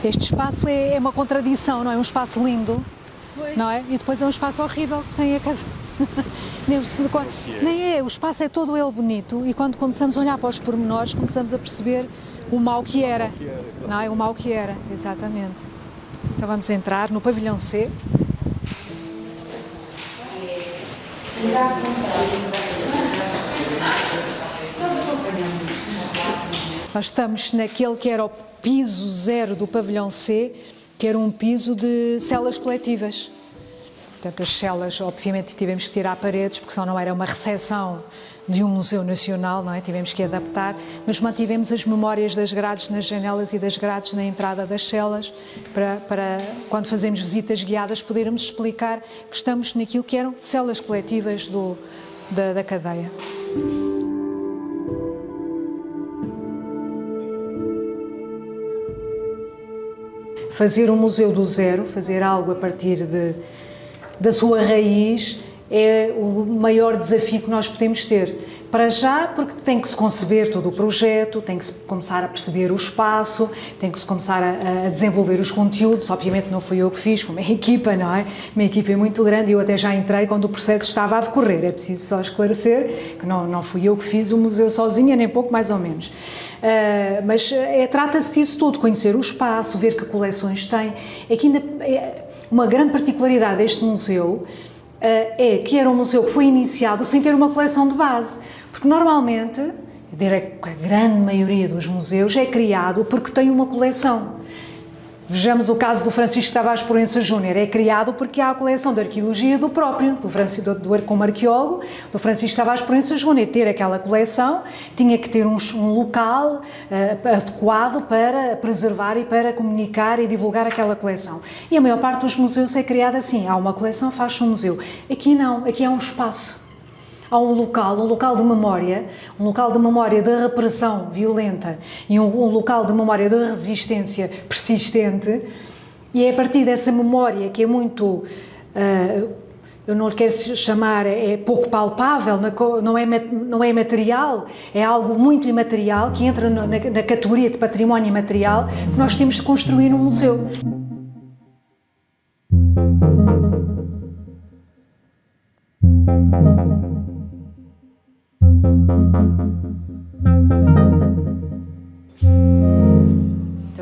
Este espaço é uma contradição, não é? Um espaço lindo, não é? E depois é um espaço horrível que tem a cada... Nem é, o espaço é todo ele bonito e quando começamos a olhar para os pormenores começamos a perceber o mal que era, não é? O mal que era, exatamente. Então vamos entrar no pavilhão C. Nós estamos naquele que era o piso 0 do pavilhão C, que era um piso de celas coletivas. Portanto, as celas, obviamente, tivemos que tirar paredes, porque senão não era uma recepção de um museu nacional, não é? Tivemos que adaptar, mas mantivemos as memórias das grades nas janelas e das grades na entrada das celas, para quando fazemos visitas guiadas, podermos explicar que estamos naquilo que eram celas coletivas da cadeia. Fazer um museu do zero, fazer algo a partir da sua raiz, é o maior desafio que nós podemos ter. Para já, porque tem que se conceber todo o projeto, tem que se começar a perceber o espaço, tem que se começar a desenvolver os conteúdos. Obviamente não fui eu que fiz, foi uma equipa, não é? Uma equipa é muito grande e eu até já entrei quando o processo estava a decorrer. É preciso só esclarecer que não fui eu que fiz o museu sozinha, nem pouco mais ou menos. Mas trata-se disso tudo, conhecer o espaço, ver que coleções tem. É que ainda uma grande particularidade deste museu é que era um museu que foi iniciado sem ter uma coleção de base, porque normalmente, eu diria que a grande maioria dos museus é criado porque tem uma coleção. Vejamos o caso do Francisco Tavares Proença Júnior, é criado porque há a coleção de arqueologia do próprio, como arqueólogo, do Francisco Tavares Proença Júnior. Ter aquela coleção tinha que ter um local adequado para preservar e para comunicar e divulgar aquela coleção. E a maior parte dos museus é criada assim, há uma coleção, faz-se um museu. Aqui não, aqui há um espaço. Há um local de memória da repressão violenta e um local de memória da resistência persistente, e é a partir dessa memória que é muito, eu não lhe quero chamar, é pouco palpável, não é material, é algo muito imaterial que entra na categoria de património imaterial que nós temos de construir num museu.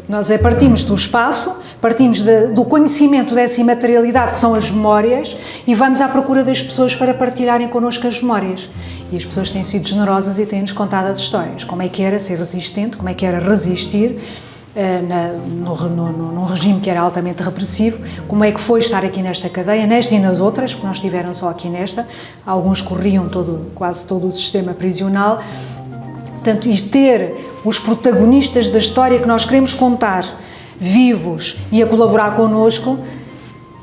Nós partimos do espaço, partimos do conhecimento dessa imaterialidade que são as memórias e vamos à procura das pessoas para partilharem connosco as memórias. E as pessoas têm sido generosas e têm-nos contado as histórias. Como é que era ser resistente, como é que era resistir num regime que era altamente repressivo, como é que foi estar aqui nesta cadeia, nesta e nas outras, porque não estiveram só aqui nesta, alguns corriam quase todo o sistema prisional. Portanto, e ter os protagonistas da história que nós queremos contar vivos e a colaborar connosco,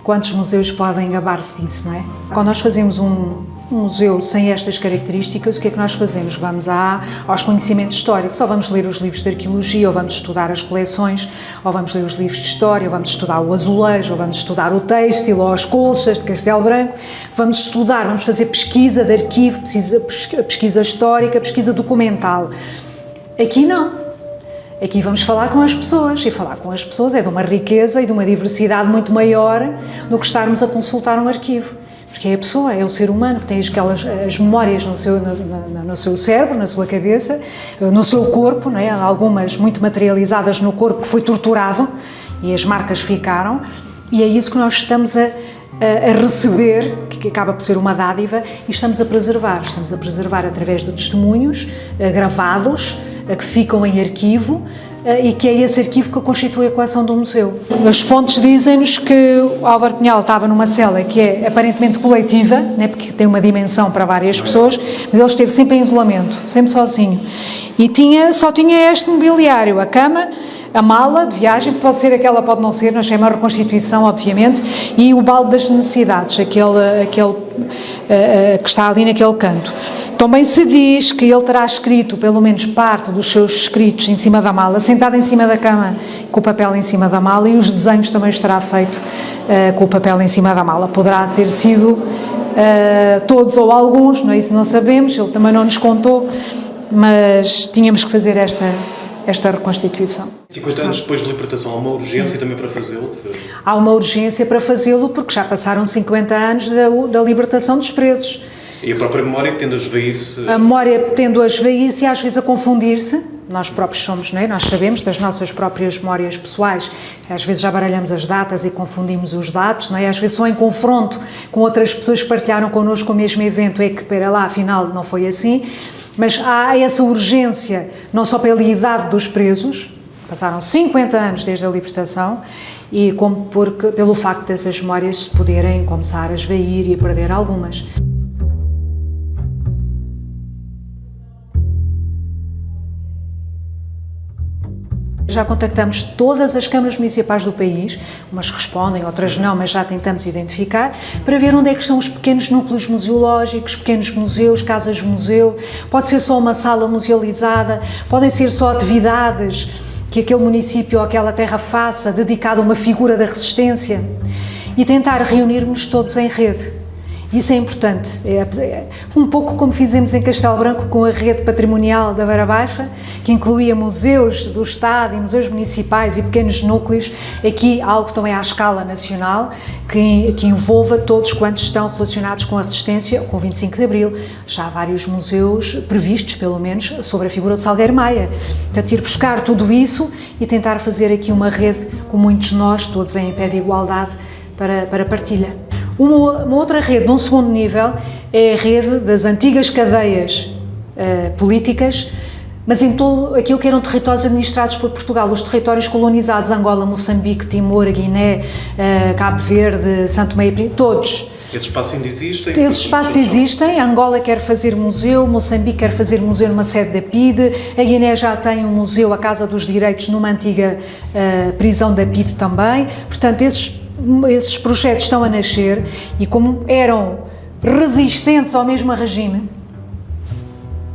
quantos museus podem gabar-se disso, não é? Quando nós fazemos um museu sem estas características, o que é que nós fazemos? Vamos aos conhecimentos históricos, ou vamos ler os livros de arqueologia, ou vamos estudar as coleções, ou vamos ler os livros de história, ou vamos estudar o azulejo, ou vamos estudar o têxtil, ou as colchas de Castelo Branco, vamos fazer pesquisa de arquivo, pesquisa histórica, pesquisa documental. Aqui não. Aqui vamos falar com as pessoas, e falar com as pessoas é de uma riqueza e de uma diversidade muito maior do que estarmos a consultar um arquivo. Porque é a pessoa, é o ser humano que tem as memórias no seu cérebro, na sua cabeça, no seu corpo, não é? Algumas muito materializadas no corpo que foi torturado e as marcas ficaram, e é isso que nós estamos a receber, que acaba por ser uma dádiva, e estamos a preservar através de testemunhos gravados, que ficam em arquivo, e que é esse arquivo que constitui a coleção do museu. As fontes dizem-nos que o Álvaro Cunhal estava numa cela que é aparentemente coletiva, né, porque tem uma dimensão para várias pessoas, mas ele esteve sempre em isolamento, sempre sozinho. E só tinha este mobiliário, a cama, a mala de viagem, que pode ser aquela, pode não ser, nós é uma reconstituição, obviamente, e o balde das necessidades, aquele que está ali naquele canto. Também se diz que ele terá escrito, pelo menos parte dos seus escritos, em cima da mala, sentado em cima da cama, com o papel em cima da mala, e os desenhos também estará feito com o papel em cima da mala. Poderá ter sido todos ou alguns, não é? Isso não sabemos, ele também não nos contou, mas tínhamos que fazer esta reconstituição. 50 anos depois da libertação, há uma urgência também para fazê-lo? Há uma urgência para fazê-lo porque já passaram 50 anos da libertação dos presos. E a própria memória tende a esvair-se? A memória tende a esvair-se e às vezes a confundir-se. Nós próprios somos, não é? Nós sabemos das nossas próprias memórias pessoais. Às vezes já baralhamos as datas e confundimos os dados, não é? Às vezes só em confronto com outras pessoas que partilharam connosco o mesmo evento é que, pera lá, afinal não foi assim. Mas há essa urgência, não só pela idade dos presos, passaram 50 anos desde a libertação, e como pelo facto dessas memórias se poderem começar a esvair e a perder algumas. Já contactamos todas as câmaras municipais do país, umas respondem, outras não, mas já tentamos identificar, para ver onde é que estão os pequenos núcleos museológicos, pequenos museus, casas-museu, pode ser só uma sala musealizada, podem ser só atividades que aquele município ou aquela terra faça, dedicada a uma figura da resistência, e tentar reunirmos todos em rede. Isso é importante, é um pouco como fizemos em Castelo Branco com a rede patrimonial da Beira Baixa, que incluía museus do Estado e museus municipais e pequenos núcleos, aqui algo também à escala nacional, que envolva todos quantos estão relacionados com a resistência, com o 25 de Abril. Já há vários museus previstos, pelo menos, sobre a figura de Salgueiro Maia. Portanto, ir buscar tudo isso e tentar fazer aqui uma rede com muitos de nós, todos em pé de igualdade, para partilha. Uma outra rede, num segundo nível, é a rede das antigas cadeias políticas, mas em todo aquilo que eram territórios administrados por Portugal, os territórios colonizados, Angola, Moçambique, Timor, Guiné, Cabo Verde, São Tomé e Príncipe, todos. Esses espaços ainda existem? Esses espaços existem, Angola quer fazer museu, Moçambique quer fazer museu numa sede da PIDE, a Guiné já tem um museu, a Casa dos Direitos, numa antiga prisão da PIDE também, portanto esses projetos estão a nascer e como eram resistentes ao mesmo regime,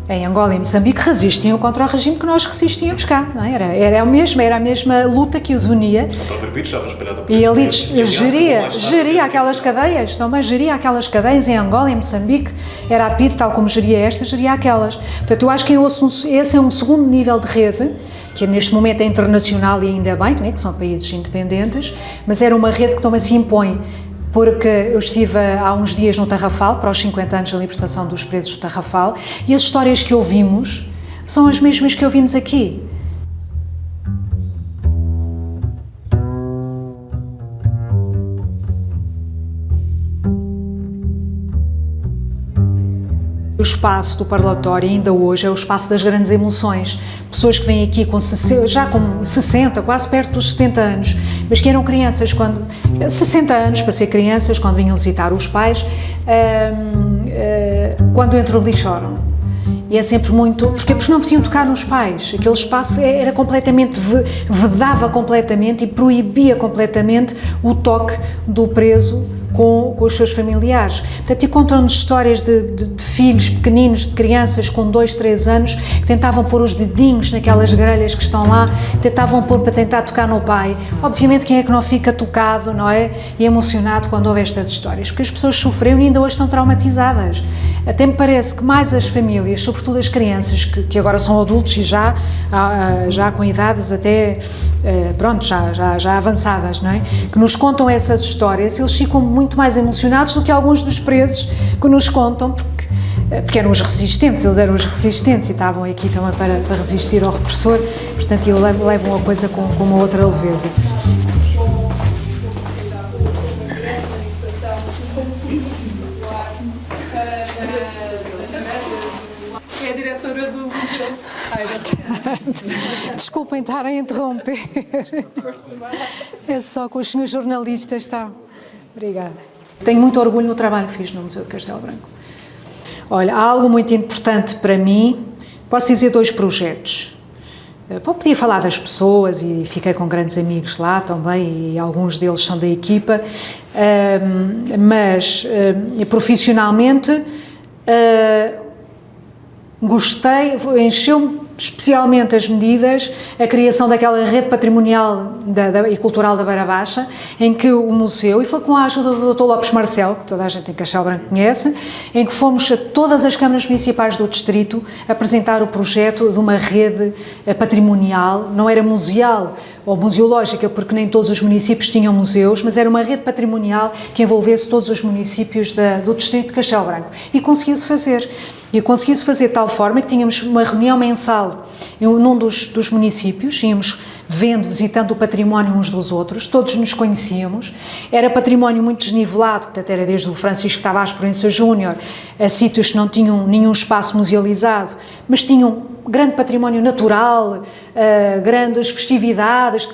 em Angola e Moçambique resistiam contra o regime que nós resistíamos cá, não é? Era a mesma luta que os unia. A própria PIDE estava espalhada por e ele geria aquelas cadeias, também geria aquelas cadeias em Angola e Moçambique, era a PIDE, tal como geria estas, geria aquelas. Portanto, eu acho que esse é um segundo nível de rede, que neste momento é internacional e ainda bem, né, que são países independentes, mas era uma rede que também se impõe, porque eu estive há uns dias no Tarrafal, para os 50 anos da libertação dos presos do Tarrafal, e as histórias que ouvimos são as mesmas que ouvimos aqui. O espaço do parlatório, ainda hoje, é o espaço das grandes emoções. Pessoas que vêm aqui já com 60, quase perto dos 70 anos, mas que eram crianças, 60 anos para ser crianças, quando vinham visitar os pais, quando entram ali choram. E é sempre muito... Porque não podiam tocar nos pais. Aquele espaço era completamente... vedava completamente e proibia completamente o toque do preso com os seus familiares. Portanto, e contam-nos histórias de filhos pequeninos, de crianças com 2, 3 anos, que tentavam pôr os dedinhos naquelas grelhas que estão lá, tentavam pôr para tentar tocar no pai. Obviamente, quem é que não fica tocado, não é? E emocionado quando ouve estas histórias? Porque as pessoas sofreram e ainda hoje estão traumatizadas. Até me parece que mais as famílias, sobretudo as crianças, que agora são adultos e já com idades até, já avançadas, não é? Que nos contam essas histórias, eles ficam muito mais emocionados do que alguns dos presos que nos contam, porque eram os resistentes, eles eram os resistentes e estavam aqui também para resistir ao repressor, portanto, eles levam a coisa com uma outra leveza. É a diretora do museu. Desculpem estar a interromper. É só que os senhores jornalistas estão. Obrigada. Tenho muito orgulho no trabalho que fiz no Museu de Castelo Branco. Olha, há algo muito importante para mim. Posso dizer 2 projetos. Podia falar das pessoas e fiquei com grandes amigos lá também e alguns deles são da equipa, mas profissionalmente gostei, encheu-me especialmente as medidas, a criação daquela rede patrimonial e cultural da Beira Baixa, em que o museu, e foi com a ajuda do Dr. Lopes Marcelo, que toda a gente em Castelo Branco conhece, em que fomos a todas as câmaras municipais do distrito apresentar o projeto de uma rede patrimonial, não era museal ou museológica, porque nem todos os municípios tinham museus, mas era uma rede patrimonial que envolvesse todos os municípios do distrito de Castelo Branco. E conseguiu-se fazer. E conseguiu-se fazer de tal forma que tínhamos uma reunião mensal num dos municípios, íamos visitando o património uns dos outros, todos nos conhecíamos, era património muito desnivelado, portanto era desde o Francisco Tavares Proença Júnior a sítios que não tinham nenhum espaço musealizado, mas tinham grande património natural, grandes festividades,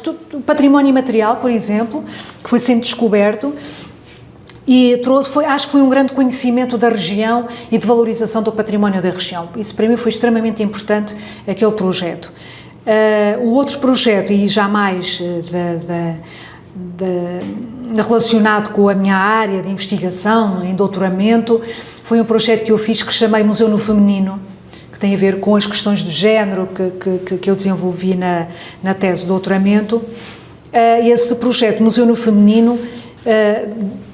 património imaterial, por exemplo, que foi sendo descoberto, e acho que foi um grande conhecimento da região e de valorização do património da região. Isso para mim foi extremamente importante, aquele projeto. O outro projeto, e já mais relacionado com a minha área de investigação, em doutoramento, foi um projeto que eu fiz que chamei Museu no Feminino, que tem a ver com as questões do género que eu desenvolvi na tese de doutoramento. Esse projeto Museu no Feminino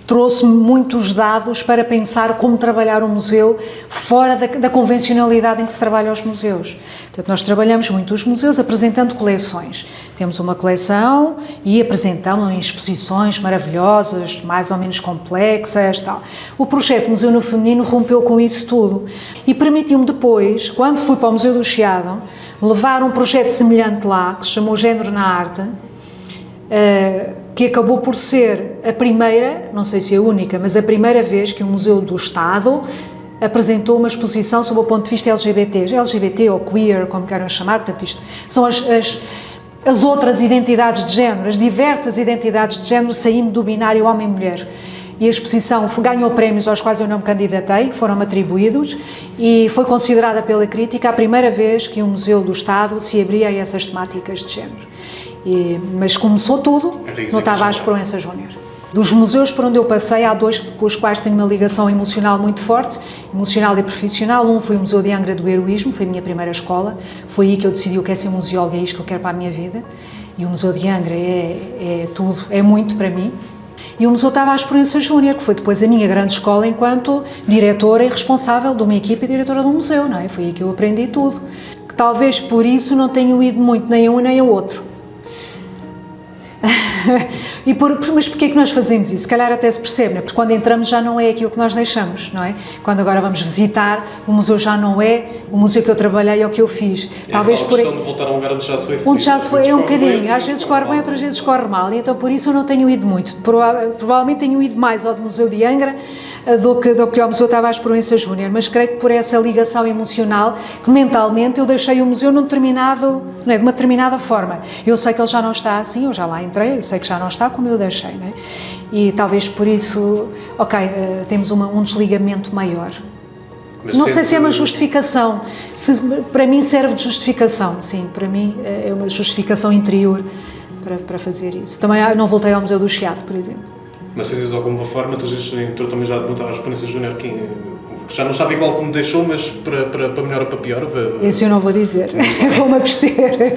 trouxe-me muitos dados para pensar como trabalhar o museu fora da convencionalidade em que se trabalha os museus. Portanto, nós trabalhamos muito os museus apresentando coleções. Temos uma coleção e apresentamos em exposições maravilhosas, mais ou menos complexas, tal. O projeto Museu no Feminino rompeu com isso tudo e permitiu-me depois, quando fui para o Museu do Chiado, levar um projeto semelhante lá, que se chamou Género na Arte, que acabou por ser a primeira, não sei se a única, mas a primeira vez que um museu do Estado apresentou uma exposição sob o ponto de vista LGBT ou queer, como queiram chamar, portanto isto são as outras identidades de género, as diversas identidades de género saindo do binário homem-mulher. E a exposição ganhou prémios aos quais eu não me candidatei, foram-me atribuídos, e foi considerada pela crítica a primeira vez que um museu do Estado se abria a essas temáticas de género. Mas começou tudo no Tavares Proença Júnior. Dos museus por onde eu passei, há dois com os quais tenho uma ligação emocional muito forte, emocional e profissional. Um foi o Museu de Angra do Heroísmo, foi a minha primeira escola, foi aí que eu decidi que eu quero ser museóloga, é isto que eu quero para a minha vida, e o Museu de Angra é tudo, é muito para mim. E o Museu Tavares Proença Júnior, que foi depois a minha grande escola enquanto diretora e responsável de uma equipa e diretora de um museu, não é? Foi aí que eu aprendi tudo. Que talvez por isso não tenho ido muito nem a um nem ao outro. Mas porquê é que nós fazemos isso? Se calhar até se percebe, não é? Porque quando entramos já não é aquilo que nós deixamos, não é? Quando agora vamos visitar, o museu já não é o museu que eu trabalhei ou que eu fiz. Talvez por questão de voltar a um lugar onde já se foi feliz. Onde já se foi, é um bocadinho, às vezes corre bem, outras vezes corre mal, e então por isso eu não tenho ido muito. Provavelmente tenho ido mais ao Museu de Angra do que ao Museu Tavares Proença Júnior, mas creio que por essa ligação emocional, que mentalmente eu deixei o museu de uma determinada forma. Eu sei que ele já não está assim, eu já lá entrei, eu sei que já não está como eu deixei, não é? E talvez por isso, temos um desligamento maior. Mas não sei se é uma justificação, para mim serve de justificação, sim, para mim é uma justificação interior para fazer isso. Também não voltei ao Museu do Chiado, por exemplo. Mas se de alguma forma, tu entrou também já no Tavares Proença Júnior, que já não estava igual como deixou, mas para melhor ou para pior? Isso eu não vou dizer, vou-me abster.